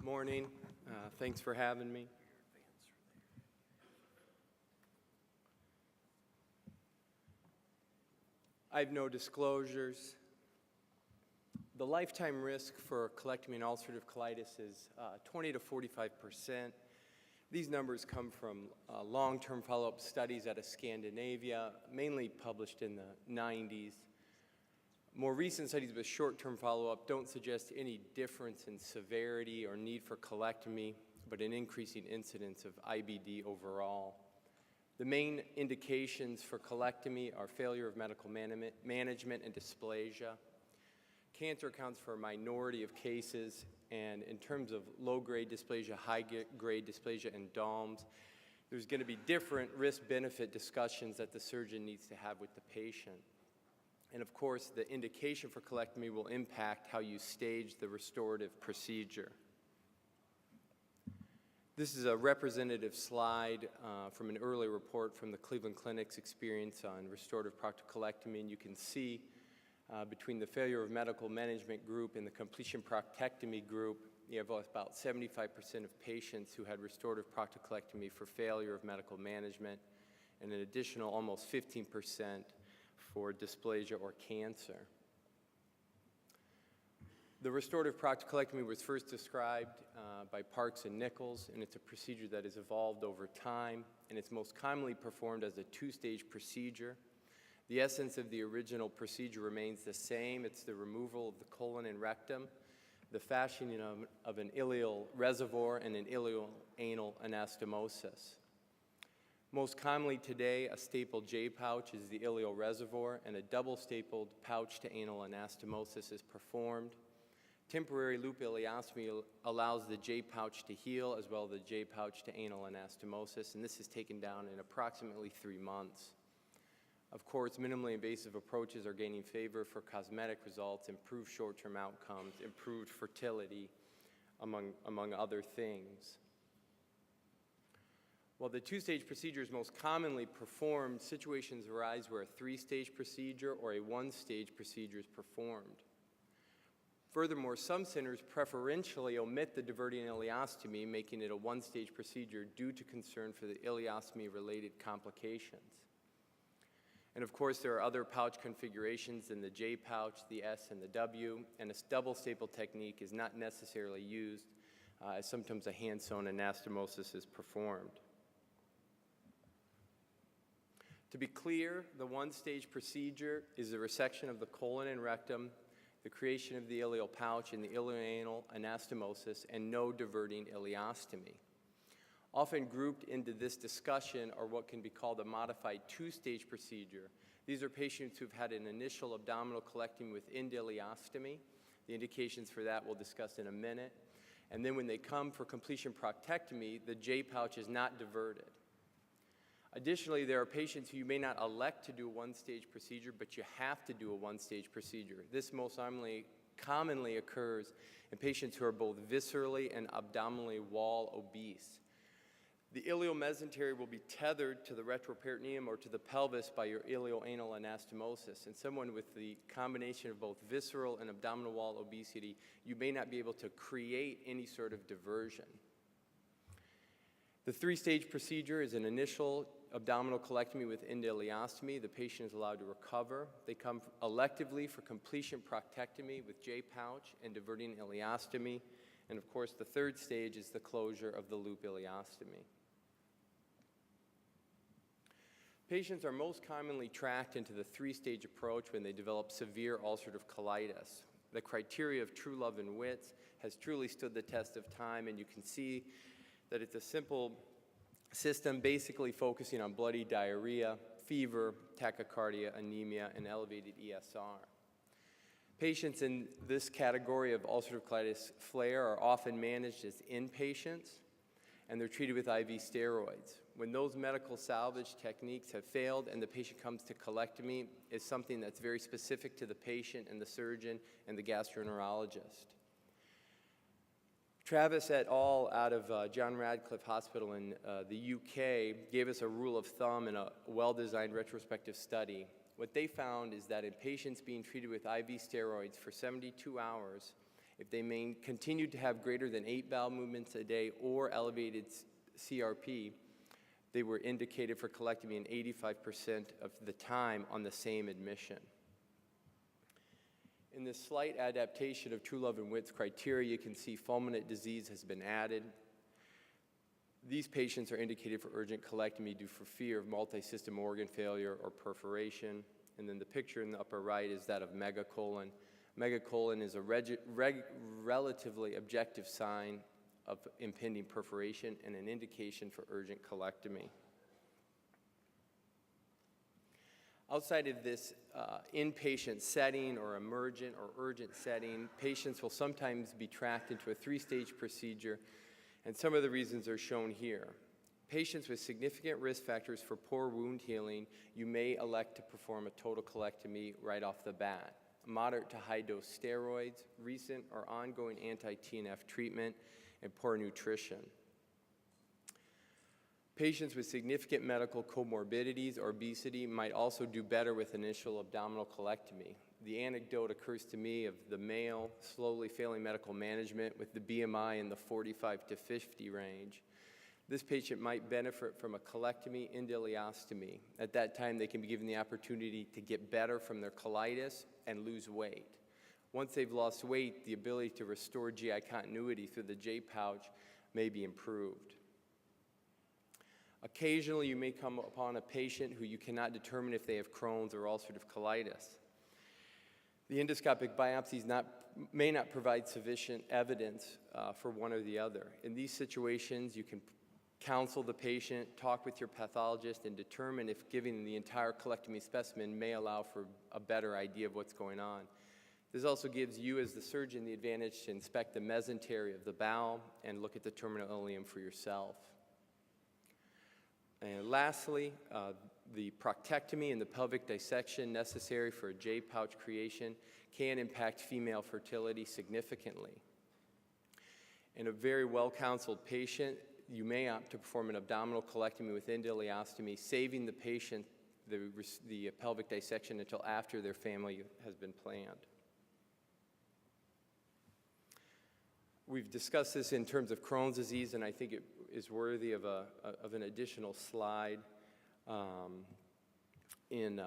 Morning. Thanks for having me. I have no disclosures. The lifetime risk for colectomy and ulcerative colitis is 20 to 45%. These numbers come from long-term follow-up studies out of Scandinavia, mainly published in the 90s. More recent studies with short-term follow-up don't suggest any difference in severity or need for colectomy, but an increasing incidence of IBD overall. The main indications for colectomy are failure of medical management and dysplasia. Cancer accounts for a minority of cases, and in terms of low-grade dysplasia, high-grade dysplasia, and DOMS, there's going to be different risk-benefit discussions that the surgeon needs to have with the patient. And of course, the indication for colectomy will impact how you stage the restorative procedure. This is a representative slide from an early report from the Cleveland Clinic's experience on restorative proctocolectomy, and you can see between the failure of medical management group and the completion proctectomy group, you have about 75% of patients who had restorative proctocolectomy for failure of medical management, and an additional almost 15% for dysplasia or cancer. The restorative proctocolectomy was first described by Parks and Nichols, and it's a procedure that has evolved over time, and it's most commonly performed as a two-stage procedure. The essence of the original procedure remains the same. It's the removal of the colon and rectum, the fashioning of an ileal reservoir, and an ileoanal anastomosis. Most commonly today, a stapled J-pouch is the ileal reservoir, and a double-stapled pouch to anal anastomosis is performed. Temporary loop ileostomy allows the J-pouch to heal, as well as the J-pouch to anal anastomosis, and this is taken down in approximately 3 months. Of course, minimally invasive approaches are gaining favor for cosmetic results, improved short-term outcomes, improved fertility, among other things. While the two-stage procedure is most commonly performed, situations arise where a three-stage procedure or a one-stage procedure is performed. Furthermore, some centers preferentially omit the diverting ileostomy, making it a one-stage procedure due to concern for the ileostomy-related complications. And of course, there are other pouch configurations than the J pouch, the S, and the W, and a double staple technique is not necessarily used, as sometimes a hand-sewn anastomosis is performed. To be clear, the one-stage procedure is the resection of the colon and rectum, the creation of the ileal pouch and the ileoanal anastomosis, and no diverting ileostomy. Often grouped into this discussion are what can be called a modified two-stage procedure. These are patients who've had an initial abdominal colectomy with endoileostomy. The indications for that we'll discuss in a minute. And then when they come for completion proctectomy, the J-pouch is not diverted. Additionally, there are patients who you may not elect to do a one-stage procedure, but you have to do a one-stage procedure. This most commonly occurs in patients who are both viscerally and abdominally wall obese. The ileomesentery will be tethered to the retroperitoneum or to the pelvis by your ileoanal anastomosis. And someone with the combination of both visceral and abdominal wall obesity, you may not be able to create any sort of diversion. The three-stage procedure is an initial abdominal colectomy with endoileostomy. The patient is allowed to recover. They come electively for completion proctectomy with J-pouch and diverting ileostomy. And of course, the third stage is the closure of the loop ileostomy. Patients are most commonly tracked into the three-stage approach when they develop severe ulcerative colitis. The criteria of True Love and Wits has truly stood the test of time, and you can see that it's a simple system basically focusing on bloody diarrhea, fever, tachycardia, anemia, and elevated ESR. Patients in this category of ulcerative colitis flare are often managed as inpatients, and they're treated with IV steroids. When those medical salvage techniques have failed and the patient comes to colectomy, it's something that's very specific to the patient and the surgeon and the gastroenterologist. Travis et al. Out of John Radcliffe Hospital in the UK gave us a rule of thumb in a well-designed retrospective study. What they found is that in patients being treated with IV steroids for 72 hours, If they continue to have greater than 8 bowel movements a day or elevated CRP, they were indicated for colectomy in 85% of the time on the same admission. In this slight adaptation of True Love and Wit's criteria, you can see fulminant disease has been added. These patients are indicated for urgent colectomy due for fear of multi-system organ failure or perforation. And then the picture in the upper right is that of megacolon. Megacolon is a relatively objective sign of impending perforation and an indication for urgent colectomy. Outside of this inpatient setting or emergent or urgent setting, patients will sometimes be tracked into a 3-stage procedure, and some of the reasons are shown here. Patients with significant risk factors for poor wound healing, you may elect to perform a total colectomy right off the bat. Moderate to high dose steroids, recent or ongoing anti-TNF treatment, and poor nutrition. Patients with significant medical comorbidities or obesity might also do better with initial abdominal colectomy. The anecdote occurs to me of the male slowly failing medical management with the BMI in the 45 to 50 range. This patient might benefit from a colectomy and ileostomy. At that time, they can be given the opportunity to get better from their colitis and lose weight. Once they've lost weight, the ability to restore GI continuity through the J pouch may be improved. Occasionally, you may come upon a patient who you cannot determine if they have Crohn's or ulcerative colitis. The endoscopic biopsies may not provide sufficient evidence for one or the other. In these situations, you can counsel the patient, talk with your pathologist, and determine if giving the entire colectomy specimen may allow for a better idea of what's going on. This also gives you, as the surgeon, the advantage to inspect the mesentery of the bowel and look at the terminal ileum for yourself. And lastly, the proctectomy and the pelvic dissection necessary for a J pouch creation can impact female fertility significantly. In a very well-counseled patient, you may opt to perform an abdominal colectomy with ileostomy, saving the patient the pelvic dissection until after their family has been planned. We've discussed this in terms of Crohn's disease, and I think it is worthy of an additional slide in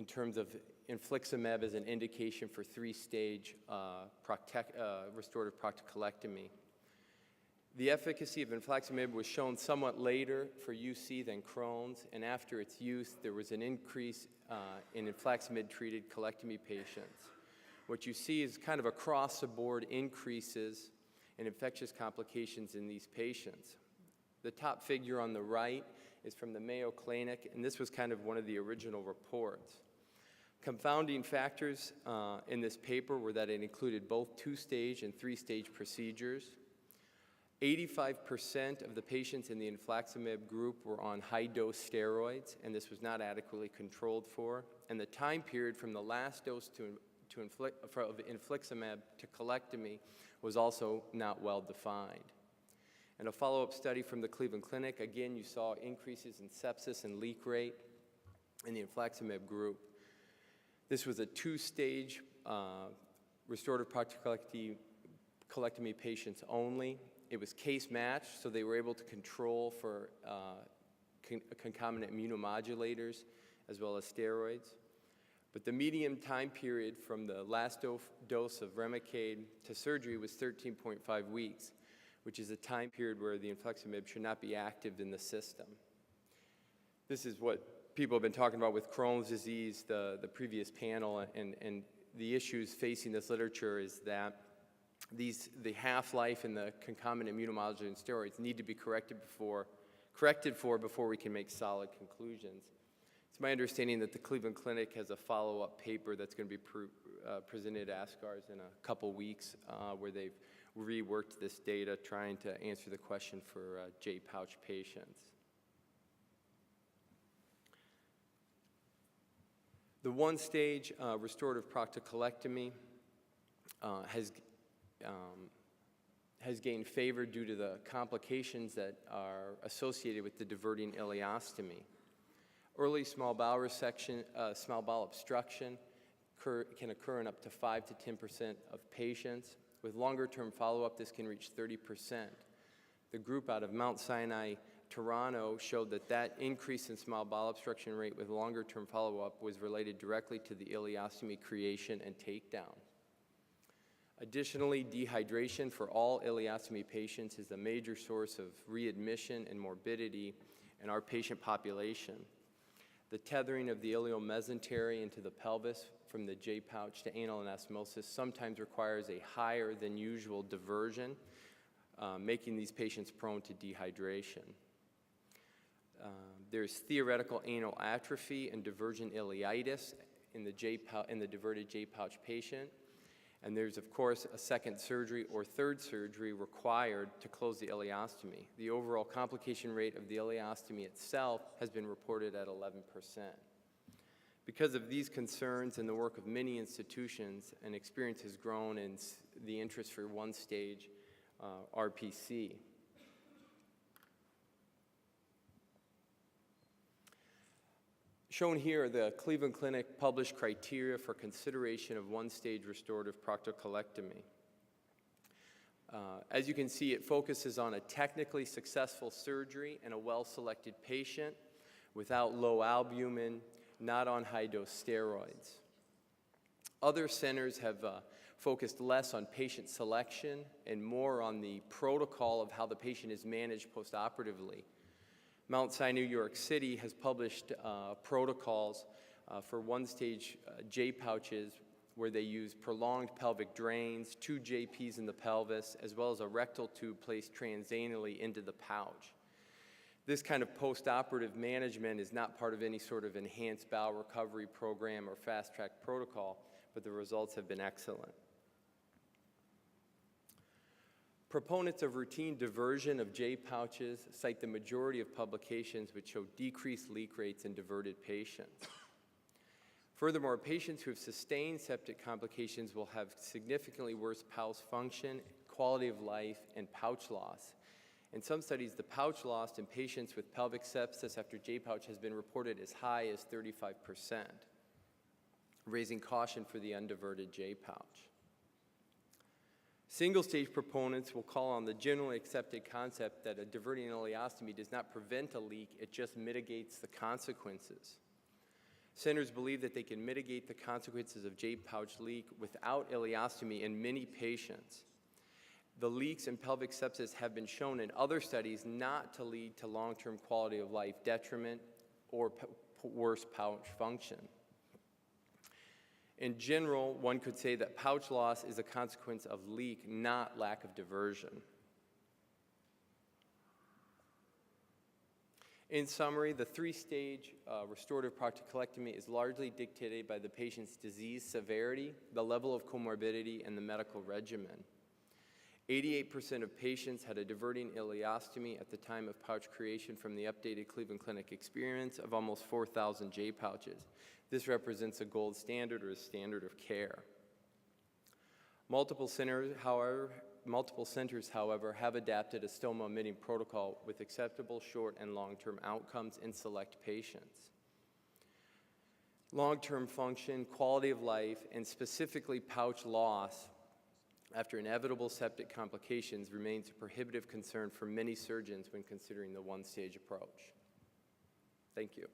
terms of infliximab as an indication for 3-stage restorative proctocolectomy. The efficacy of infliximab was shown somewhat later for UC than Crohn's, and after its use, there was an increase in infliximab-treated colectomy patients. What you see is kind of across-the-board increases in infectious complications in these patients. The top figure on the right is from the Mayo Clinic, and this was kind of one of the original reports. Confounding factors in this paper were that it included both 2-stage and 3-stage procedures. 85% of the patients in the infliximab group were on high-dose steroids, and this was not adequately controlled for. And the time period from the last dose of infliximab to colectomy was also not well defined. In a follow-up study from the Cleveland Clinic, again, you saw increases in sepsis and leak rate in the infliximab group. This was a 2-stage restorative proctocolectomy patients only. It was case matched, so they were able to control for concomitant immunomodulators as well as steroids. But the median time period from the last dose of Remicade to surgery was 13.5 weeks, which is a time period where the infliximab should not be active in the system. This is what people have been talking about with Crohn's disease, the previous panel, and the issues facing this literature is that the half-life and the concomitant immunomodulator and steroids need to be corrected for before we can make solid conclusions. It's my understanding that the Cleveland Clinic has a follow-up paper that's going to be presented at ISLCRS in a couple weeks where they've reworked this data trying to answer the question for J pouch patients. The 1-stage restorative proctocolectomy has gained favor due to the complications that are associated with the diverting ileostomy. Early small bowel resection, small bowel obstruction can occur in up to 5 to 10% of patients. With longer-term follow-up, this can reach 30%. The group out of Mount Sinai, Toronto, showed that increase in small bowel obstruction rate with longer-term follow-up was related directly to the ileostomy creation and takedown. Additionally, dehydration for all ileostomy patients is a major source of readmission and morbidity in our patient population. The tethering of the ileomesentery into the pelvis from the J-pouch to anal anastomosis sometimes requires a higher than usual diversion, making these patients prone to dehydration. There's theoretical anal atrophy and divergent ileitis in the diverted J-pouch patient. And there's, of course, a second surgery or third surgery required to close the ileostomy. The overall complication rate of the ileostomy itself has been reported at 11%. Because of these concerns and the work of many institutions, an experience has grown in the interest for one-stage RPC. Shown here are the Cleveland Clinic published criteria for consideration of one-stage restorative proctocolectomy. As you can see, it focuses on a technically successful surgery in a well-selected patient without low albumin, not on high-dose steroids. Other centers have focused less on patient selection and more on the protocol of how the patient is managed postoperatively. Mount Sinai, New York City has published protocols for one-stage J-pouches where they use prolonged pelvic drains, 2 JPs in the pelvis, as well as a rectal tube placed transanally into the pouch. This kind of postoperative management is not part of any sort of enhanced bowel recovery program or fast-track protocol, but the results have been excellent. Proponents of routine diversion of J-pouches cite the majority of publications which show decreased leak rates in diverted patients. Furthermore, patients who have sustained septic complications will have significantly worse pouch function, quality of life, and pouch loss. In some studies, the pouch loss in patients with pelvic sepsis after J-pouch has been reported as high as 35%, raising caution for the undiverted J-pouch. Single-stage proponents will call on the generally accepted concept that a diverting ileostomy does not prevent a leak, it just mitigates the consequences. Centers believe that they can mitigate the consequences of J-pouch leak without ileostomy in many patients. The leaks in pelvic sepsis have been shown in other studies not to lead to long-term quality of life detriment or worse pouch function. In general, one could say that pouch loss is a consequence of leak, not lack of diversion. In summary, the 3-stage restorative proctocolectomy is largely dictated by the patient's disease severity, the level of comorbidity, and the medical regimen. 88% of patients had a diverting ileostomy at the time of pouch creation from the updated Cleveland Clinic experience of almost 4,000 J-pouches. This represents a gold standard or a standard of care. Multiple centers, however, have adapted a stoma-omitting protocol with acceptable short and long-term outcomes in select patients. Long-term function, quality of life, and specifically pouch loss after inevitable septic complications remains a prohibitive concern for many surgeons when considering the one-stage approach. Thank you.